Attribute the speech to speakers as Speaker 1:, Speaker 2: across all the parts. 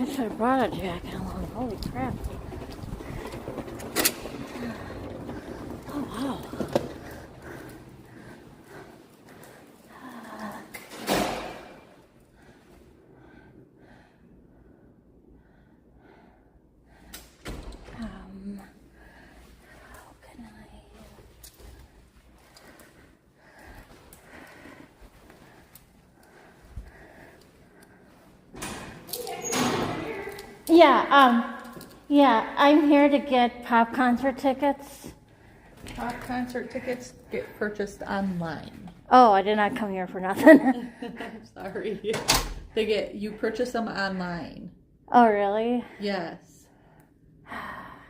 Speaker 1: I should have brought a jacket along. Holy crap. Oh, wow. How can I... Yeah, I'm here to get pop concert tickets.
Speaker 2: Pop concert tickets get purchased online.
Speaker 1: Oh, I did not come here for nothing.
Speaker 2: I'm sorry. You purchase them online.
Speaker 1: Oh, really?
Speaker 2: Yes.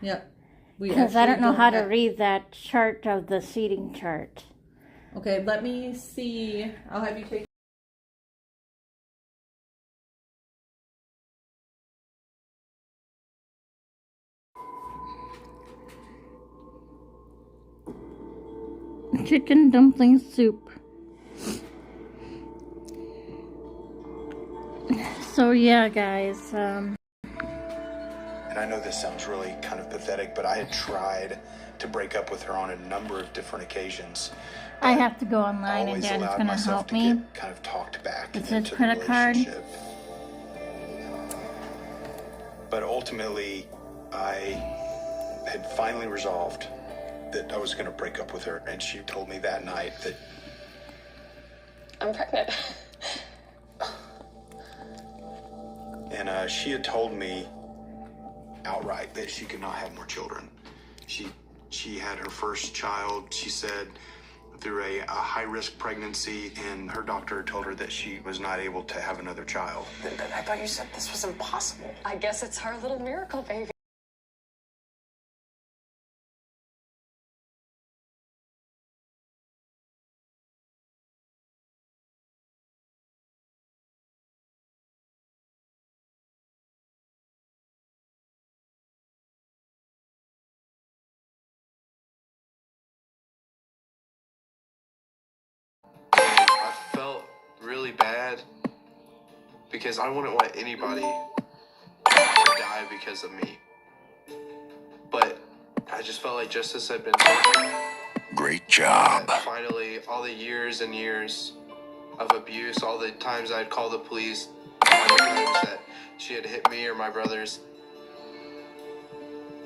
Speaker 2: Yep.
Speaker 1: Because I don't know how to read that chart of the seating chart.
Speaker 2: Okay, let me see. I'll have you take.
Speaker 1: Chicken dumpling soup. So yeah, guys.
Speaker 3: And I know this sounds really kind of pathetic, but I had tried to break up with her on a number of different occasions.
Speaker 1: I have to go online, and
Speaker 3: Always
Speaker 1: Dad is
Speaker 3: allowed
Speaker 1: going to
Speaker 3: myself
Speaker 1: help
Speaker 3: to
Speaker 1: me.
Speaker 3: get kind of talked back
Speaker 1: It's
Speaker 3: into
Speaker 1: his credit
Speaker 3: the
Speaker 1: card.
Speaker 3: relationship. But ultimately, I had finally resolved that I was going to break up with her, and she told me that night that
Speaker 4: I'm pregnant.
Speaker 3: And she had told me outright that she could not have more children. She had her first child, she said, through a high-risk pregnancy, and her doctor told her that she was not able to have another child.
Speaker 4: I thought you said this was impossible. I guess it's our little miracle baby.
Speaker 5: I felt really bad because I wouldn't want anybody to die because of me. But I just felt like justice had been served.
Speaker 3: Great job.
Speaker 5: That finally, all the years and years of abuse, all the times I'd call the police, all the times that she had hit me or my brothers,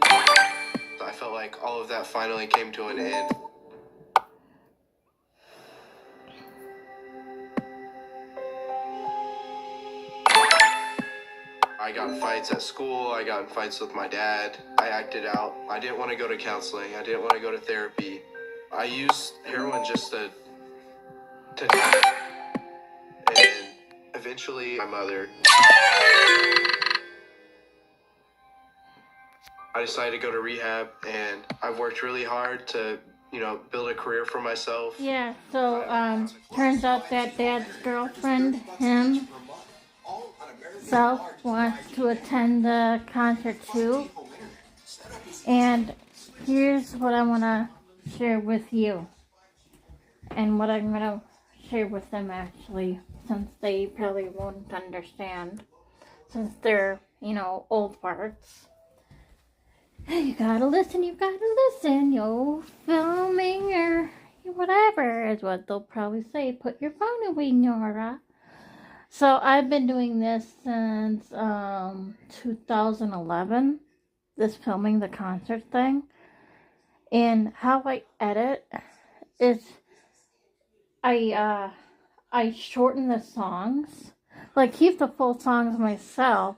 Speaker 5: I felt like all of that finally came to an end. I got in fights at school, I got in fights with my dad, I acted out, I didn't want to go to counseling, I didn't want to go to therapy. I used heroin just to and eventually my mother, I decided to go to rehab, and I've worked really hard to, build a career for myself.
Speaker 1: Yeah, so turns out that Dad's girlfriend, himself, wants to attend the concert too. And here's what I want to share with you. And what I'm going to share with them, actually, since they probably won't understand. Since they're, old farts. You gotta listen, yo, filming or whatever is what they'll probably say. Put your phone away, Nora. So I've been doing this since 2011, this filming the concert thing. And how I edit is I shorten the songs. Like, keep the full songs myself,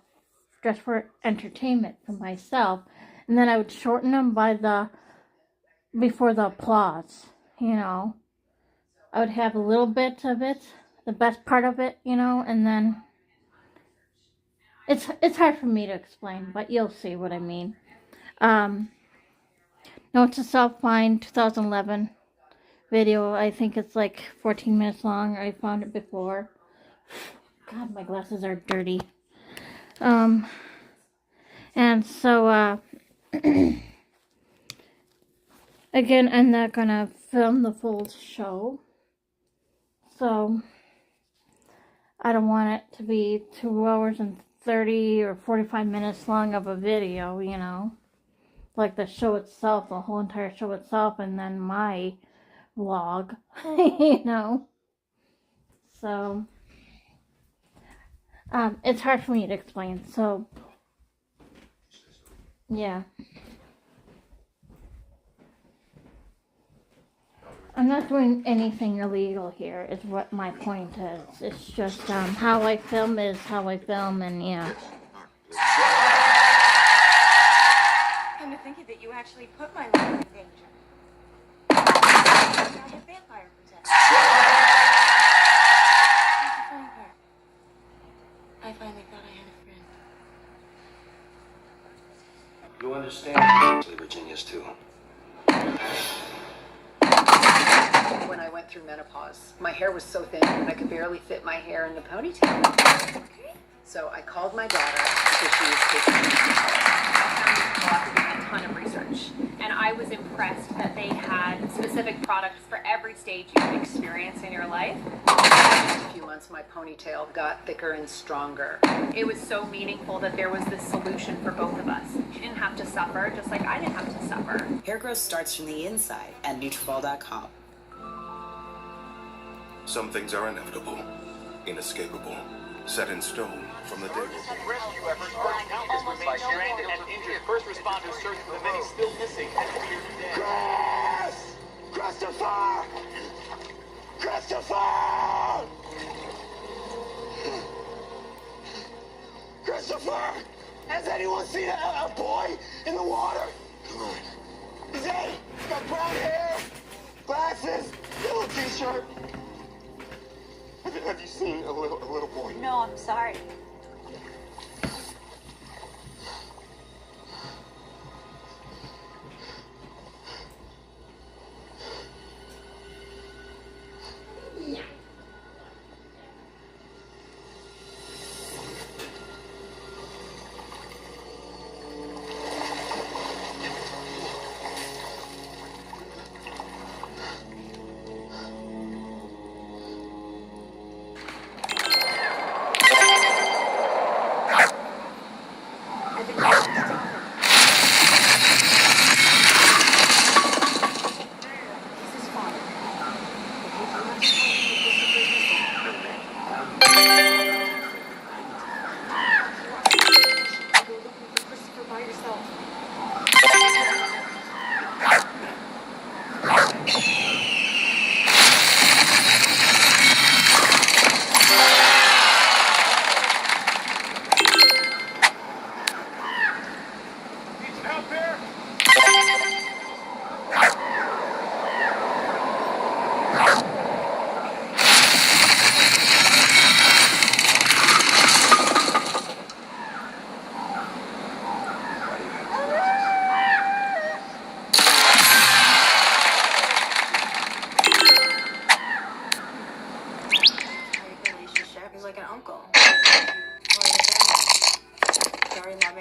Speaker 1: just for entertainment for myself. And then I would shorten them before the applause, I would have a little bit of it, the best part of it, and then it's hard for me to explain, but you'll see what I mean. Note to self, find 2011 video. I think it's like 14 minutes long. I found it before. God, my glasses are dirty. And so, again, I'm not gonna film the full show, so I don't want it to be 2 hours and 30 or 45 minutes long of a video, like the show itself, the whole entire show itself, and then my vlog, So, it's hard for me to explain, so, yeah. I'm not doing anything illegal here, is what my point is. It's just, how I film is how I film, and yeah.
Speaker 6: Come to think of it, you actually put my life in danger. Now the vampire protects. Here's the funny part. I finally thought I had a friend.
Speaker 7: You understand? Virginia's too.
Speaker 8: When I went through menopause, my hair was so thin I could barely fit my hair in the ponytail. So I called my daughter because she was taking me.
Speaker 9: I found a ton of research, and I was impressed that they had specific products for every stage you could experience in your life.
Speaker 8: In a few months, my ponytail got thicker and stronger.
Speaker 9: It was so meaningful that there was this solution for both of us. She didn't have to suffer, just like I didn't have to suffer.
Speaker 10: Hair growth starts from the inside at Nutrafol.com.
Speaker 7: Some things are inevitable, inescapable, set in stone from the day.
Speaker 11: Rescue efforts urge countless remain stranded and injured. First responders search for the many still missing and feared dead.
Speaker 12: Chris! Christopher! Christopher! Christopher! Has anyone seen a boy in the water? Come on. He's got brown hair, glasses, yellow t-shirt. Have you seen a little boy?
Speaker 6: No, I'm sorry.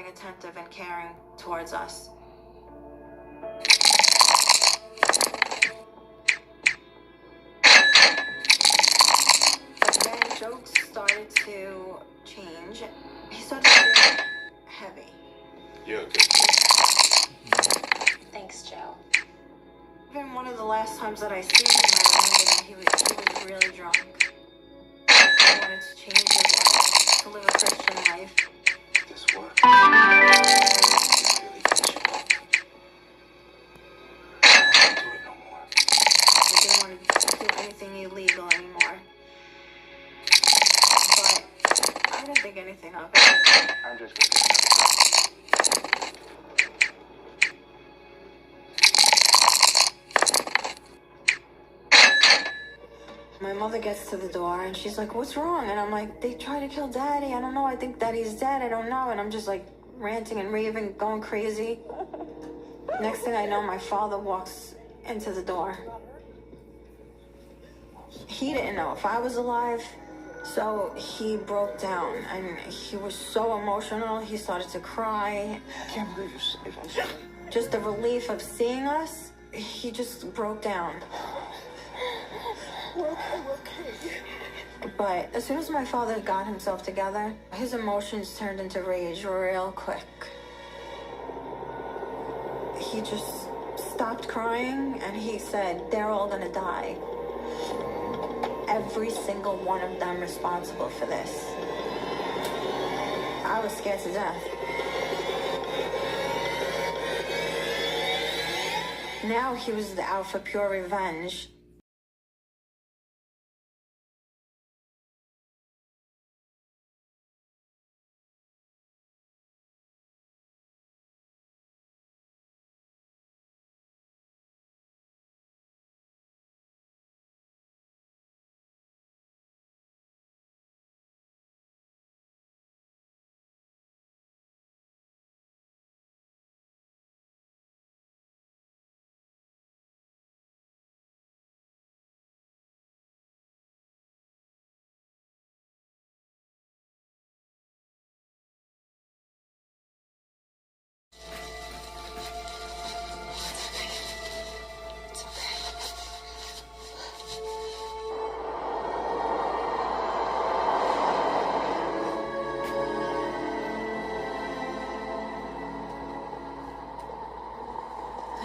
Speaker 6: Attentive and caring towards us. But then jokes started to change. He started to get heavy.
Speaker 7: You're okay.
Speaker 4: Thanks, Joe.
Speaker 6: Even one of the last times that I seen him, I remember that he was really drunk. He wanted to change his life, to live a Christian life.
Speaker 7: Guess what?
Speaker 6: Illegal anymore. But I didn't think anything of it.
Speaker 7: I'm just gonna get
Speaker 6: My mother gets to the door and she's like, "What's wrong?" And I'm like, "They tried to kill Daddy. I don't know. I think Daddy's dead. I don't know." And I'm just like ranting and raving, going crazy. Next thing I know, my father walks into the door. He didn't know if I was alive, so he broke down and he was so emotional. He started to cry.
Speaker 7: I can't believe you're safe. I'm sorry.
Speaker 6: Just the relief of seeing us, he just broke down.
Speaker 12: We're okay.
Speaker 6: But as soon as my father got himself together, his emotions turned into rage real quick. He just stopped crying and he said, they're all gonna die. Every single one of them responsible for this. I was scared to death. Now he was out for pure revenge.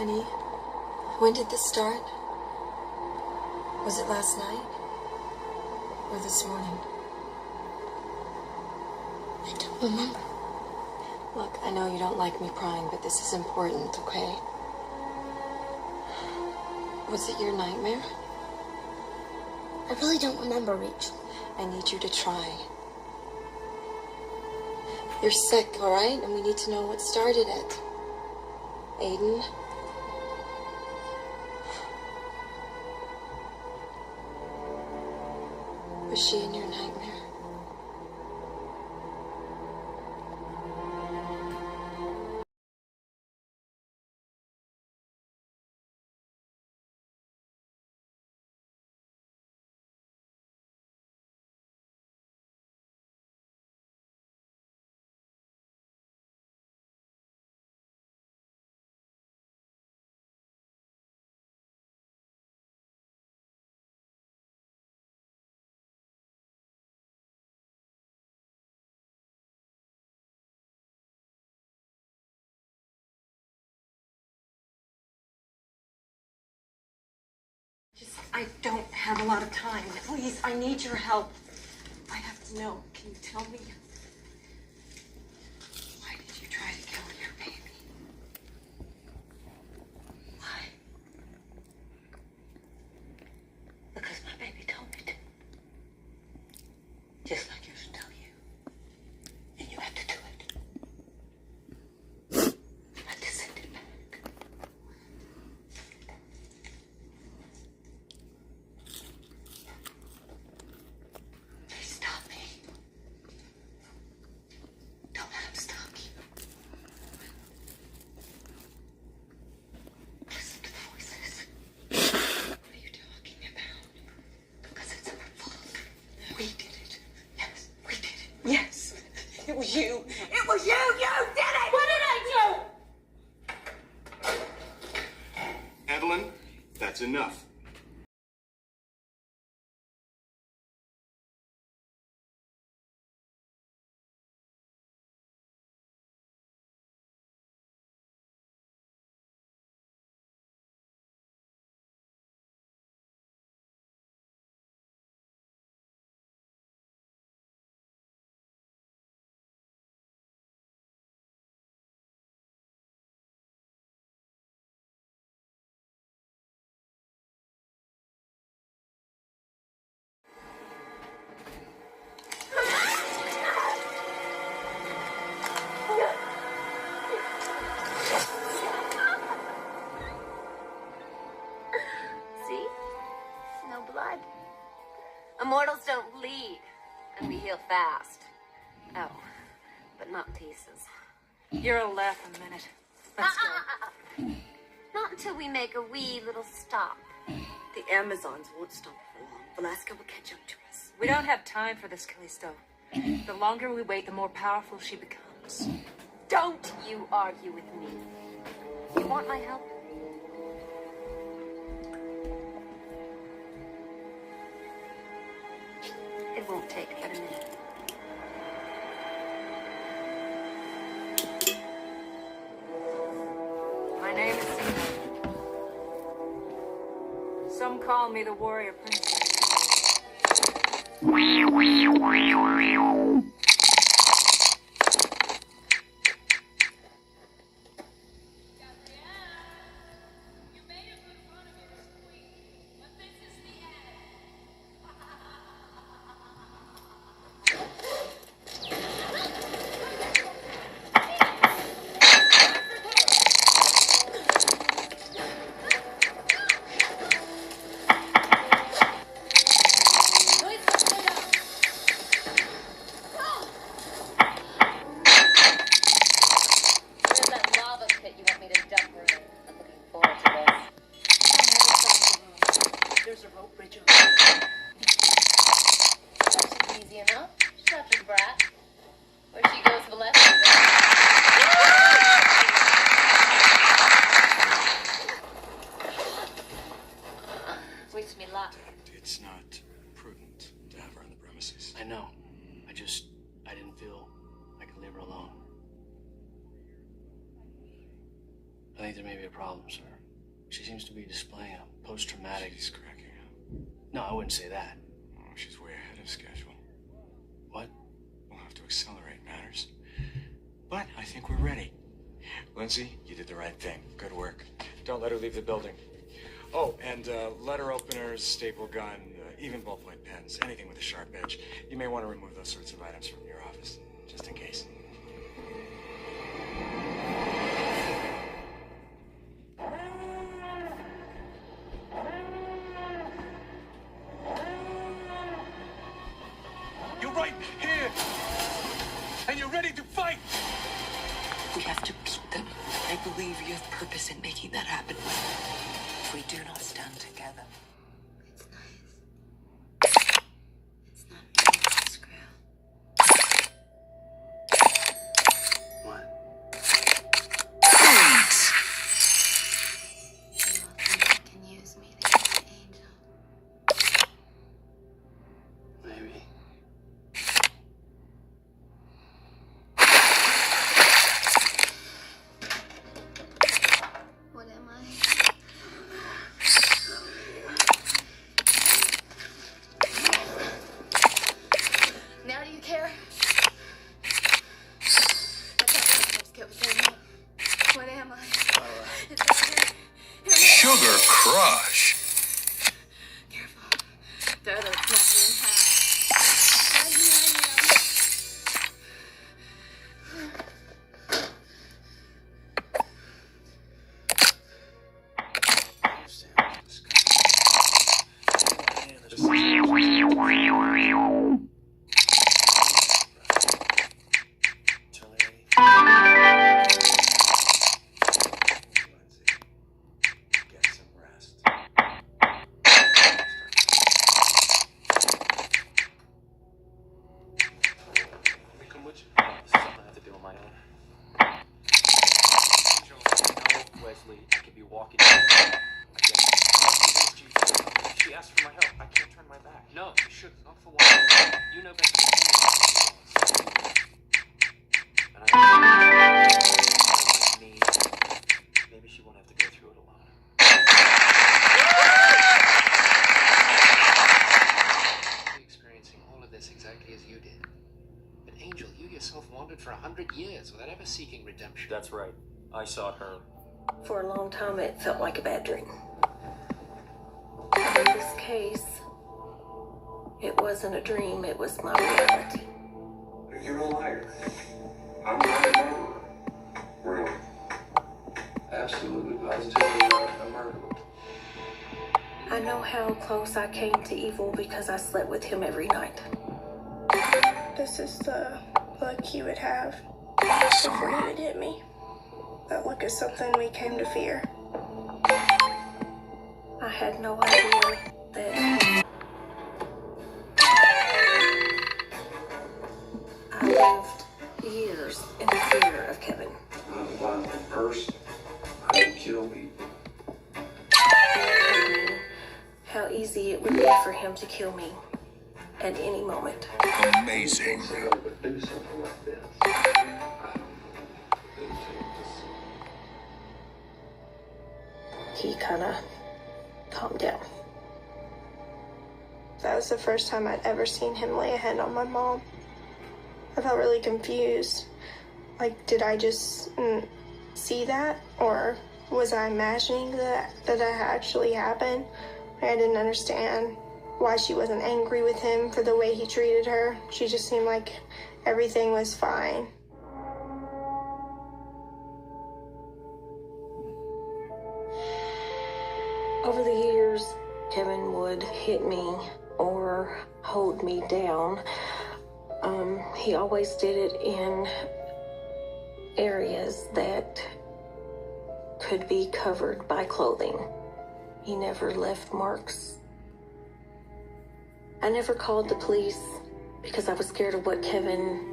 Speaker 13: Honey, when did this start? Was it last night? Or this morning? I don't remember. Look, I know you don't like me crying, but this is important, okay? Was it your nightmare? I really don't remember, Rachel. I need you to try. You're sick, all right? And we need to know what started it. Aiden? Was she in your nightmare? I don't have a lot of time. Please, I need your help. I have to know. Can you tell me? Why did you try to kill your baby? Why? Because my baby told me to. Just like yours tell you. And you have to do it. You have to send it back. Stop me. Don't let him stop you. Listen to the voices. What are you talking about? Because it's our fault. We did it. Yes, we did it. Yes. It was you. It was you. You did it. What did I do?
Speaker 7: Evelyn, that's enough.
Speaker 13: See? No blood. Immortals don't bleed, and we heal fast. Oh, but not pieces.
Speaker 14: You're a laugh a minute. Let's go.
Speaker 13: Not until we make a wee little stop. The Amazons won't stop for long. Velasca will catch up to us.
Speaker 14: We don't have time for this, Callisto. The longer we wait, the more powerful she becomes.
Speaker 13: Don't you argue with me. You want my help? Won't take but a minute.
Speaker 14: My name is Sina. Some call me the warrior princess.
Speaker 13: There's a rope bridge over there. That's easy enough. She's not your brat. Where she goes to the left. Wakes me lot.
Speaker 15: It's not prudent to have her on the premises.
Speaker 16: I know. I didn't feel I could leave her alone. I think there may be a problem, sir. She seems to be displaying a post-traumatic...
Speaker 15: She's cracking up.
Speaker 16: No, I wouldn't say that.
Speaker 15: Oh, she's way ahead of schedule.
Speaker 16: What?
Speaker 15: We'll have to accelerate matters. But I think we're ready. Lindsay, you did the right thing. Good work. Don't let her leave the building. Oh, and letter openers, staple gun, even ballpoint pens, anything with a sharp edge. You may want to remove those sorts of items from your office, just in case.
Speaker 11: You're right here. And you're ready to fight.
Speaker 13: We have to beat them. I believe you have purpose in making that happen. If we do not stand together. It's nice. It's not nice, Skrill.
Speaker 16: What?
Speaker 13: You all think you can use me to get to Angel?
Speaker 16: Maybe.
Speaker 13: What am I? Now do you care? What am I? It's okay.
Speaker 7: Sugar Crush.
Speaker 13: Careful. The other snap you in half. Right
Speaker 15: Get some rest.
Speaker 11: Let me come with you. This is something I have to do on my own. Angel, no, Wesley, I could be walking. I get it. She asked for my help. I can't turn my back. No, you should. Not for one. You know better than anyone. And I like me. Maybe she won't have to go through it alone.
Speaker 16: Experiencing all of this exactly as you did. But Angel, you yourself wandered for 100 years without ever seeking redemption.
Speaker 11: That's right. I sought her.
Speaker 17: For a long time, it felt like a bad dream. In this case, it wasn't a dream, it was my reality.
Speaker 7: You're a liar. I'm not a murderer. Really? Absolutely, positively not a murderer.
Speaker 17: I know how close I came to evil because I slept with him every night.
Speaker 18: This is the look he would have before he would hit me. That look is something we came to fear.
Speaker 17: I had no idea that I lived years in the fear of Kevin.
Speaker 7: I'm a violent person. I will kill people.
Speaker 17: How easy it would be for him to kill me. at any moment.
Speaker 12: Amazing.
Speaker 18: He kind of calmed down. That was the first time I'd ever seen him lay a hand on my mom. I felt really confused. Like, did I just see that? Or was I imagining that actually happened? I didn't understand why she wasn't angry with him for the way he treated her. She just seemed like everything was fine.
Speaker 17: Over the years, Kevin would hit me or hold me down. He always did it in areas that could be covered by clothing. He never left marks. I never called the police because I was scared of what Kevin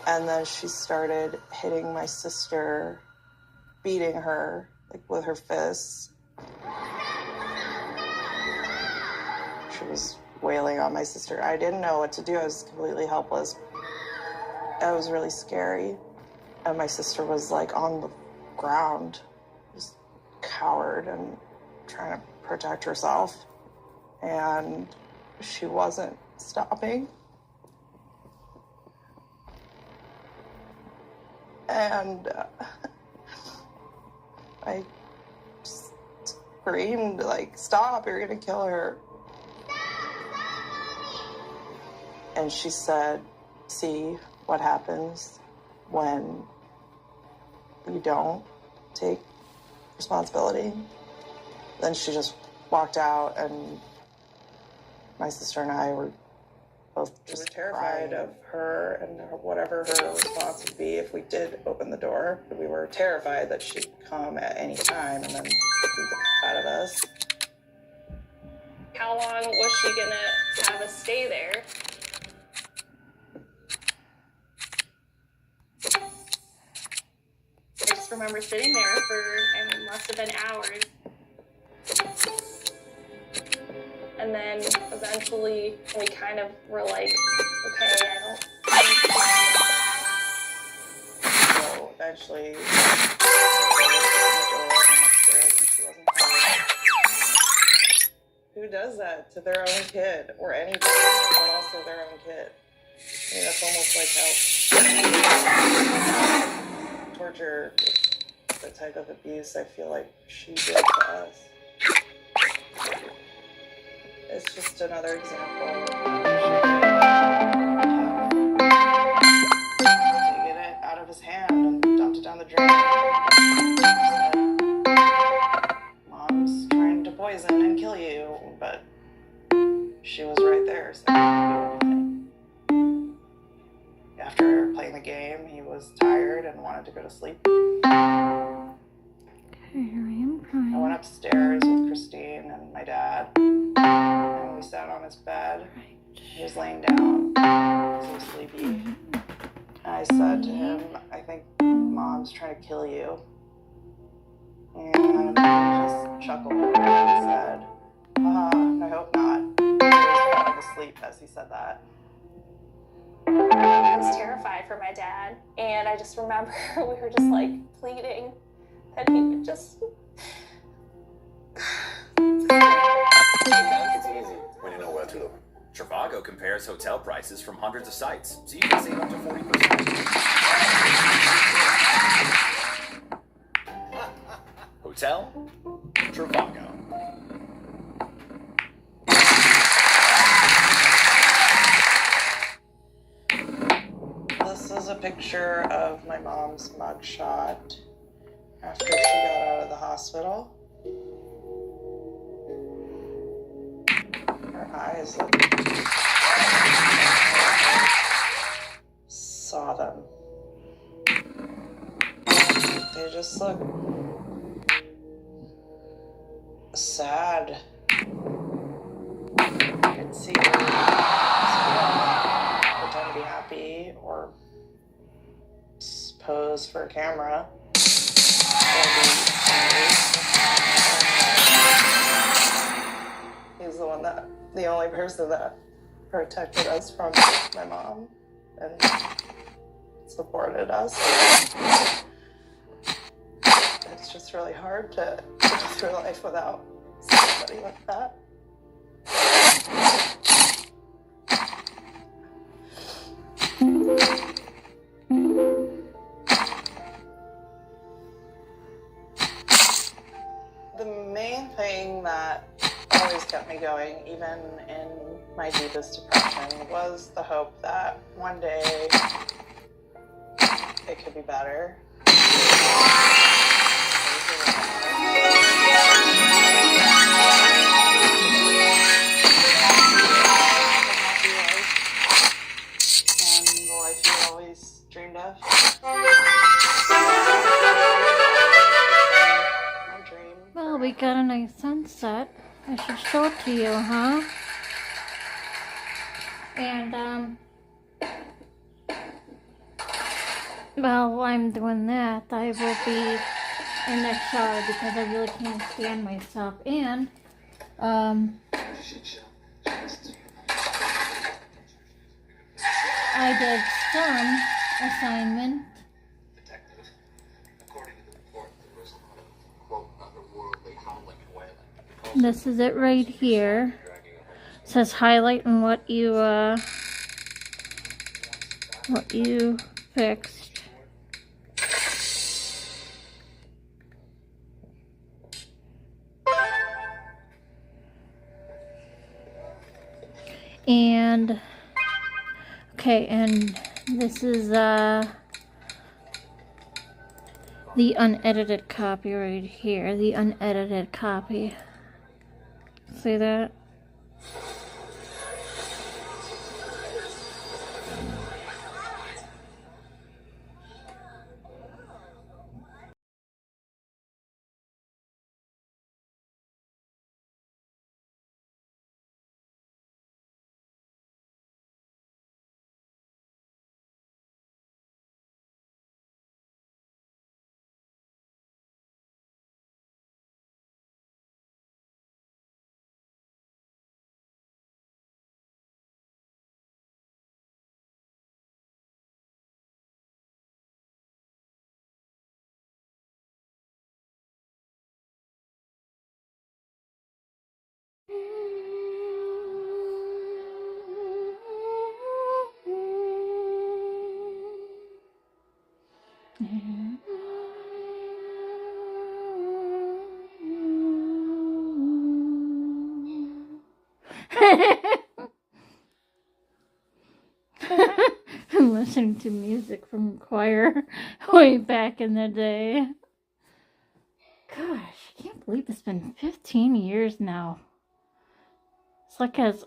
Speaker 2: And then she started hitting my sister, beating her, like with her fists. She was wailing on my sister. I didn't know what to do. I was completely helpless. It was really scary. And my sister was like on the ground, just cowered and trying to protect herself. And she wasn't stopping. And I just screamed, like, stop, you're gonna kill her. And she said, see what happens when you don't take responsibility. Then she just walked out, and my sister and I were both just terrified of her and whatever her response would be if we did open the door. We were terrified that she'd come at any time and then beat the crap out of us.
Speaker 18: How long was she gonna have us stay there? I just remember sitting there for, it must have been hours. And then eventually we kind of were like, okay, I don't think. So eventually, who does that to their own kid or anybody, but also their own kid? I mean, that's almost like how torture, the type of abuse I feel like she did to us. It's just another example. Taking it out of his hand and dumped it down the drain. Said, Mom's trying to poison and kill you, but she was right there, so I couldn't do anything. After playing the game, he was tired and wanted to go to sleep. I went upstairs with Christine and my dad, and we sat on his bed. He was laying down, he was sleepy. And I said to him, I think Mom's trying to kill you. And he just chuckled and said, I hope not. He was falling asleep as he said that. I was terrified for my dad, and I just remember we were just like pleading that he would just.
Speaker 19: It's easy when you know where to look. Trivago compares hotel prices from hundreds of sites, so you can save up to 40%. Hotel Trivago.
Speaker 2: This is a picture of my mom's mugshot after she got out of the hospital. Her eyes saw them. They just look sad. I could see her pretend to be happy or pose for a camera. He's the only person that protected us from my mom and supported us. It's just really hard to go through life without somebody like that. The main thing that always kept me going, even in my deepest depression, was the hope that one day it could be better. And the life you always dreamed of.
Speaker 1: Well, we got a nice sunset. I should show it to you, huh? And, while I'm doing that, I will be in the shower because I really can't stand myself. And, I did some assignment. This is it right here. It says highlight and what you fixed. And okay, and this is the unedited copy right here, the unedited copy. See that? I'm listening to music from choir way back in the day. Gosh, I can't believe it's been 15 years now. It's like as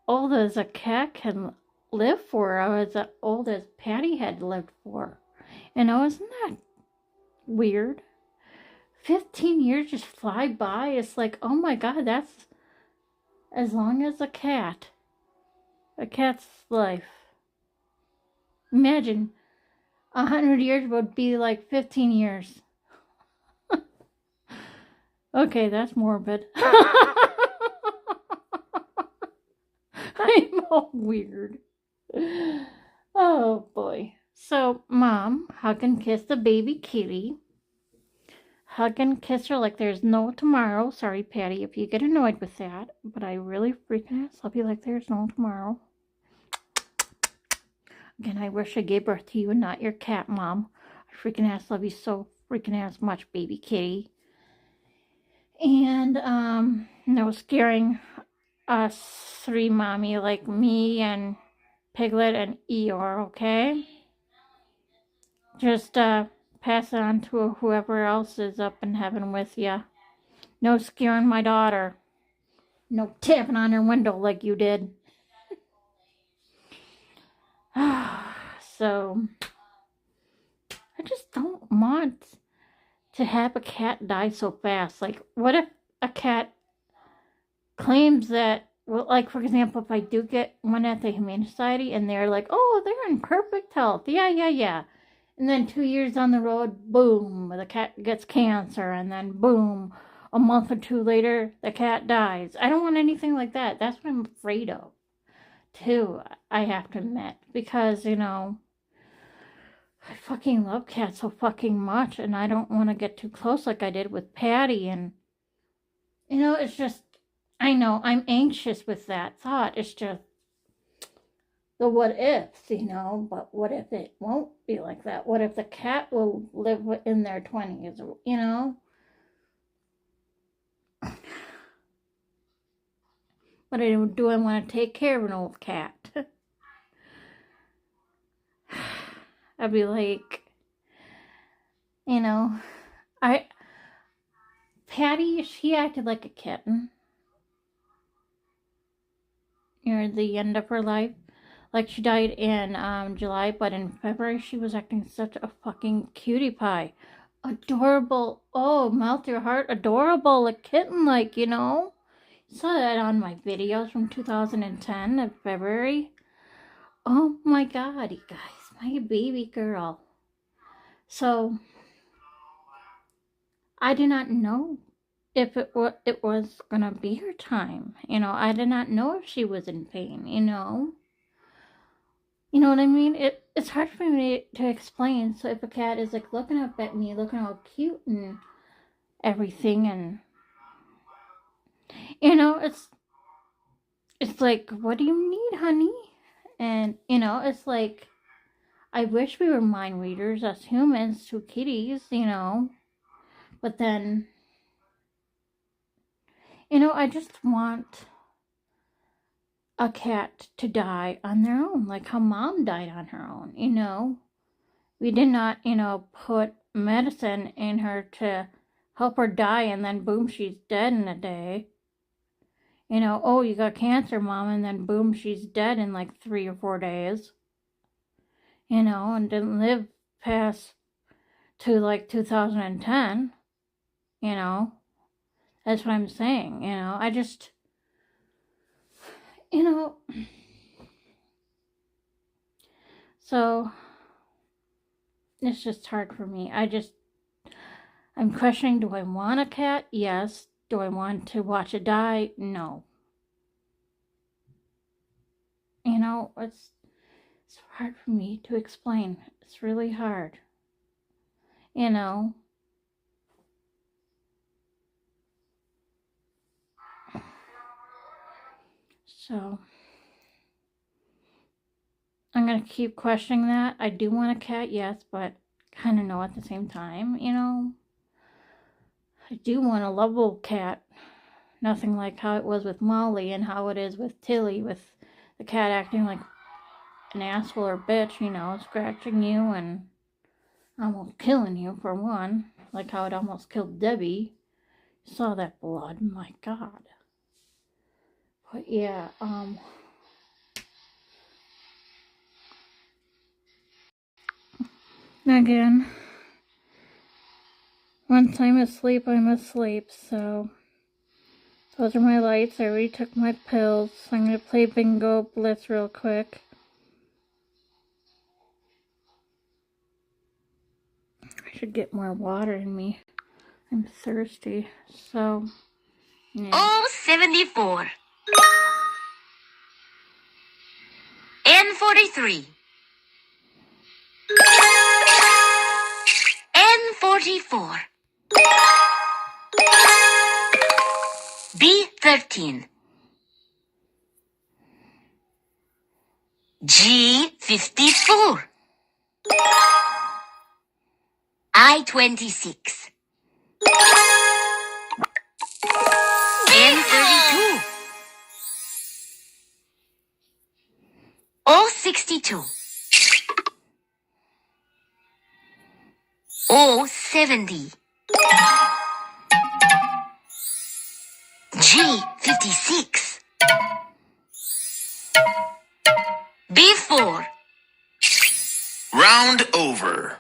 Speaker 1: old as a cat can live for. I was as old as Patty had lived for. And isn't that weird? 15 years just fly by. It's like, oh my God, that's as long as a cat. A cat's life. Imagine 100 years would be like 15 years. Okay, that's morbid. I'm all weird. Oh boy. So, Mom, hug and kiss the baby kitty. Hug and kiss her like there's no tomorrow. Sorry, Patty, if you get annoyed with that. But I really freaking ass love you like there's no tomorrow. Again, I wish I gave birth to you and not your cat, Mom. I freaking ass love you so freaking ass much, baby kitty. And, no scaring us three, Mommy, like me and Piglet and Eeyore, okay? Just, pass it on to whoever else is up in heaven with you. No scaring my daughter. No tapping on her window like you did. So, I just don't want to have a cat die so fast. Like, what if a cat claims that, well, like, for example, if I do get one at the Humane Society and they're like, oh, they're in perfect health. Yeah. And then 2 years down the road, boom, the cat gets cancer. And then, boom, a month or two later, the cat dies. I don't want anything like that. That's what I'm afraid of, too, I have to admit. Because, you know, I fucking love cats so fucking much. And I don't want to get too close like I did with Patty. And, you know, it's just, I know, I'm anxious with that thought. It's just the what ifs, you know, but what if it won't be like that? What if the cat will live in their 20s, you know? But do I want to take care of an old cat? I'd be like, you know, Patty, she acted like a kitten near the end of her life. Like, she died in July, but in February she was acting such a fucking cutie pie. Adorable. Oh, melt your heart. Adorable. Like kitten-like, you know? Saw that on my videos from 2010 of February. Oh my god, you guys. My baby girl. So, I did not know if it was gonna be her time. You know, I did not know if she was in pain, you know? You know what I mean? It's hard for me to explain. So if a cat is like looking up at me, looking all cute and everything, and you know, it's like, what do you need, honey? And you know, it's like, I wish we were mind readers as humans to kitties, you know, but then, you know, I just want a cat to die on their own, like how Mom died on her own, you know. We did not, you know, put medicine in her to help her die, and then boom, she's dead in a day. You know, oh, you got cancer, Mom, and then boom, she's dead in like 3 or 4 days. You know, and didn't live past to like 2010. You know, that's what I'm saying. You know, I just, you know, so it's just hard for me. I'm questioning, do I want a cat? Yes. Do I want to watch it die? No. You know, it's hard for me to explain. It's really hard. You know. So, I'm going to keep questioning that. I do want a cat, yes, but kind of know at the same time, you know. I do want a lovable cat. Nothing like how it was with Molly and how it is with Tilly, with the cat acting like an asshole or bitch, you know, scratching you and almost killing you for one. Like how it almost killed Debbie. Saw that blood, my god. But yeah, again, once I'm asleep, I'm asleep, so those are my lights. I already took my pills. I'm going to play Bingo Blitz real quick. I should get more water in me. I'm thirsty, so yeah.
Speaker 20: Oh, 74. N43. N44. B13. G54. I26. N32. O62. O70. G56. B4.
Speaker 21: Round over.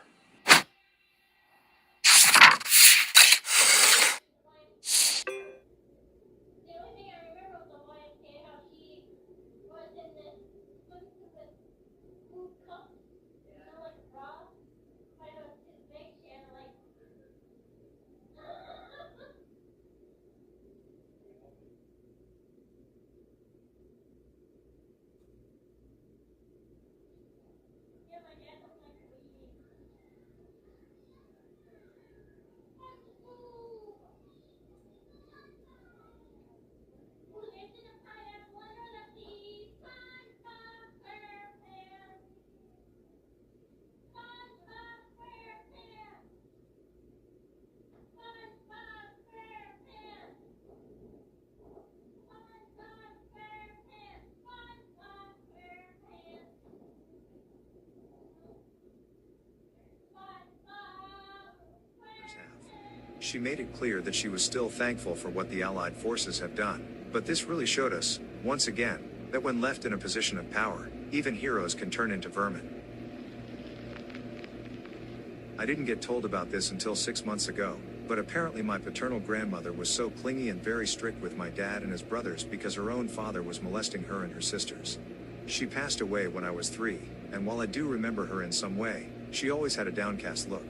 Speaker 22: She made it clear that she was still thankful for what the Allied forces have done. But this really showed us, once again, that when left in a position of power, even heroes can turn into vermin. I didn't get told about this until 6 months ago, but apparently my paternal grandmother was so clingy and very strict with my dad and his brothers because her own father was molesting her and her sisters. She passed away when I was 3, and while I do remember her in some way, she always had a downcast look.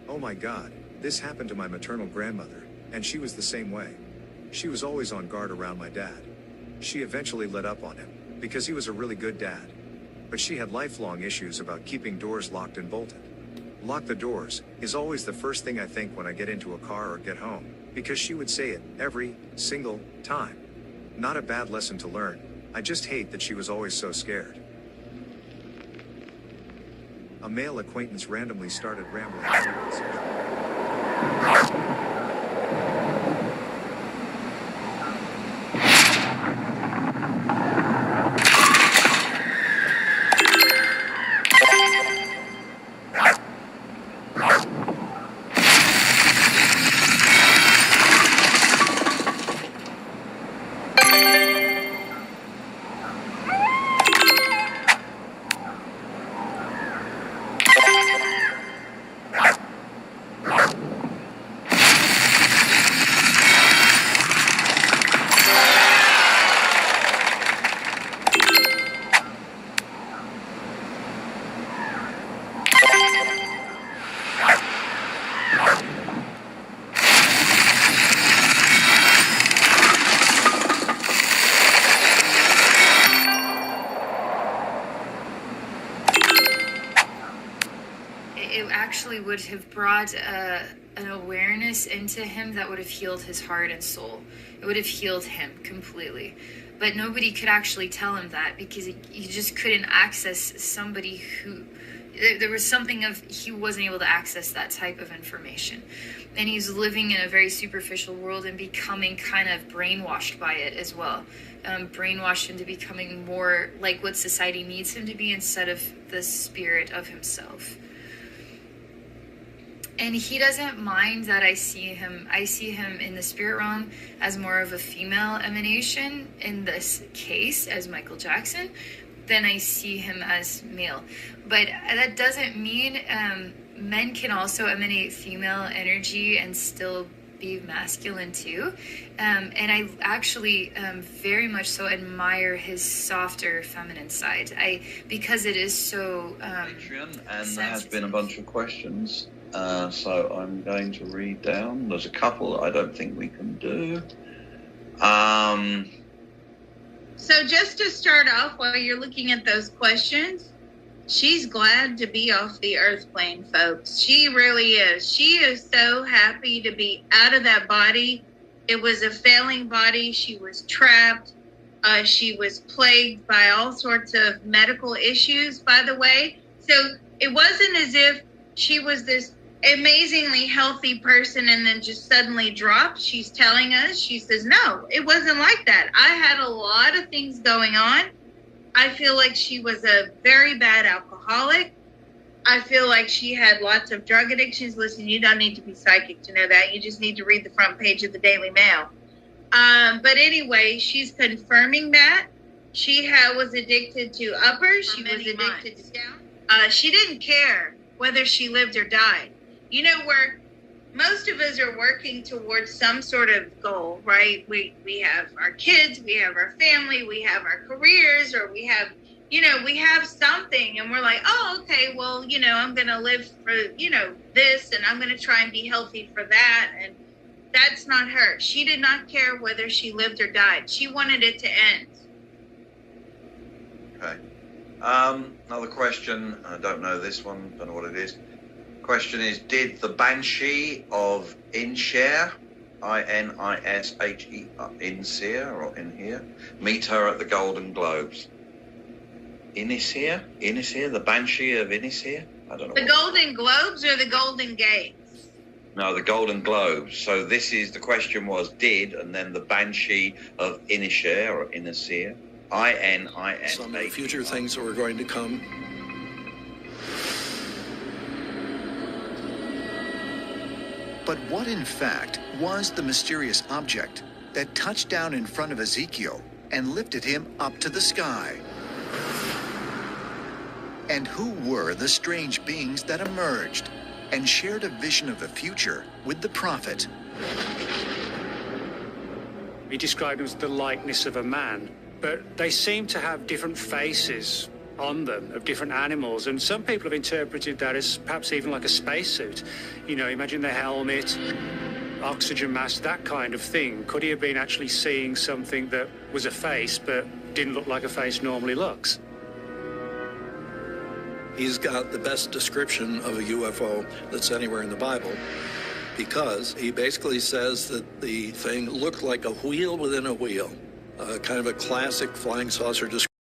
Speaker 22: Oh my God. This happened to my maternal grandmother, and she was the same way. She was always on guard around my dad. She eventually let up on him, because he was a really good dad. But she had lifelong issues about keeping doors locked and bolted. Lock the doors is always the first thing I think when I get into a car or get home, because she would say it every single time. Not a bad lesson to learn, I just hate that she was always so scared. A male acquaintance randomly started rambling.
Speaker 23: Would have brought an awareness into him that would have healed his heart and soul. It would have healed him completely. But nobody could actually tell him that because he just couldn't access somebody who... There was something of... He wasn't able to access that type of information. And he's living in a very superficial world and becoming kind of brainwashed by it as well. Brainwashed into becoming more like what society needs him to be instead of the spirit of himself. And he doesn't mind that I see him in the spirit realm as more of a female emanation in this case as Michael Jackson than I see him as male. But that doesn't mean men can also emanate female energy and still be masculine too. And I actually very much so admire his softer feminine side. Because it is so
Speaker 24: Patreon, and there has been a bunch of questions. So I'm going to read down. There's a couple that I don't think we can do.
Speaker 25: So just to start off, while you're looking at those questions, she's glad to be off the earth plane, folks. She really is. She is so happy to be out of that body. It was a failing body. She was trapped. She was plagued by all sorts of medical issues, by the way. So it wasn't as if she was this amazingly healthy person and then just suddenly dropped. She's telling us, she says, no, it wasn't like that. I had a lot of things going on. I feel like she was a very bad alcoholic. I feel like she had lots of drug addictions. Listen, you don't need to be psychic to know that. You just need to read the front page of the Daily Mail. But anyway, she's confirming that. She was addicted to uppers. She was addicted to down. She didn't care whether she lived or died. You know, where most of us are working towards some sort of goal, right? We have our kids, we have our family, we have our careers, or we have, you know, we have something, and we're like, oh, okay, well, you know, I'm going to live for, you know, this, and I'm going to try and be healthy for that. And that's not her. She did not care whether she lived or died. She wanted it to end.
Speaker 24: Okay. Another question. I don't know this one. Don't know what it is. Question is, did the Banshee of Inisheer, Inishe, Inisheer or Inisheer, meet her at the Golden Globes? Inisheer, the Banshee of Inisheer? I don't know.
Speaker 25: The Golden Globes or the Golden Gates?
Speaker 24: No, the Golden Globes. So this is, the question was, did, and then the Banshee of Inisheer or Inisheer, Inishe.
Speaker 3: Some of the future things that were going to come.
Speaker 5: But what, in fact, was the mysterious object that touched down in front of Ezekiel and lifted him up to the sky? And who were the strange beings that emerged and shared a vision of the future with the prophet?
Speaker 8: He described them as the likeness of a man, but they seem to have different faces on them of different animals, and some people have interpreted that as perhaps even like a spacesuit. You know, imagine the helmet, oxygen mask, that kind of thing. Could he have been actually seeing something that was a face but didn't look like a face normally looks?
Speaker 3: He's got the best description of a UFO that's anywhere in the Bible, because he basically says that the thing looked like a wheel within a wheel, kind of a classic flying saucer description.